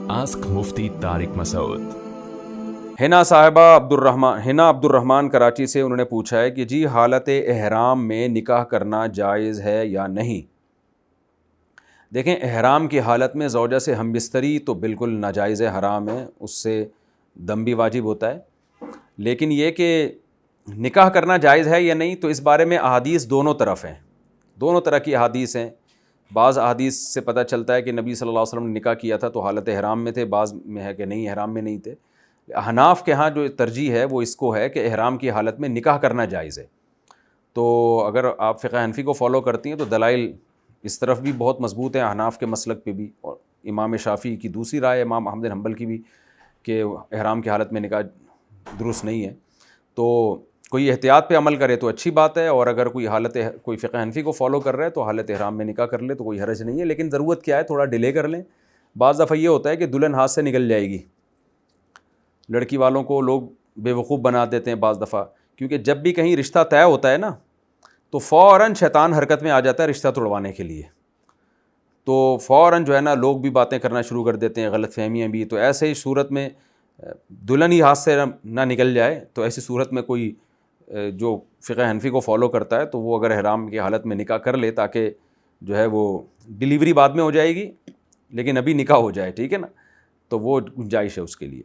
Ask Mufti Tariq Masood. حنا صاحبہ عبد الرحمن کراچی سے انہوں نے پوچھا ہے کہ جی حالت احرام میں نکاح کرنا جائز ہے یا نہیں. دیکھیں احرام کی حالت میں زوجہ سے ہم بستری تو بالکل ناجائز ہے، حرام ہے، اس سے دم بھی واجب ہوتا ہے. لیکن یہ کہ نکاح کرنا جائز ہے یا نہیں، تو اس بارے میں احادیث دونوں طرف ہیں، دونوں طرح کی احادیث ہیں. بعض احادیث سے پتہ چلتا ہے کہ نبی صلی اللہ علیہ وسلم نے نکاح کیا تھا تو حالت احرام میں تھے، بعض میں ہے کہ نہیں احرام میں نہیں تھے. احناف کے ہاں جو ترجیح ہے وہ اس کو ہے کہ احرام کی حالت میں نکاح کرنا جائز ہے. تو اگر آپ فقہ حنفی کو فالو کرتی ہیں تو دلائل اس طرف بھی بہت مضبوط ہیں، احناف کے مسلک پہ بھی، اور امام شافعی کی دوسری رائے، امام احمد بن حنبل کی بھی، کہ احرام کی حالت میں نکاح درست نہیں ہے. تو کوئی احتیاط پہ عمل کرے تو اچھی بات ہے، اور اگر کوئی فقہ حنفی کو فالو کر رہا ہے تو حالت احرام میں نکاح کر لے تو کوئی حرج نہیں ہے. لیکن ضرورت کیا ہے، تھوڑا ڈیلے کر لیں. بعض دفعہ یہ ہوتا ہے کہ دلہن ہاتھ سے نکل جائے گی، لڑکی والوں کو لوگ بے وقوف بنا دیتے ہیں بعض دفعہ، کیونکہ جب بھی کہیں رشتہ طے ہوتا ہے نا تو فوراً شیطان حرکت میں آ جاتا ہے رشتہ توڑوانے کے لیے. تو فوراً جو ہے نا لوگ بھی باتیں کرنا شروع کر دیتے ہیں، غلط فہمیاں بھی. تو ایسے ہی صورت میں دلہن ہی ہاتھ سے نہ نکل جائے تو ایسی صورت میں کوئی جو فقہ حنفی کو فالو کرتا ہے تو وہ اگر احرام کی حالت میں نکاح کر لے، تاکہ جو ہے وہ ڈیلیوری بعد میں ہو جائے گی لیکن ابھی نکاح ہو جائے، ٹھیک ہے نا، تو وہ گنجائش ہے اس کے لیے.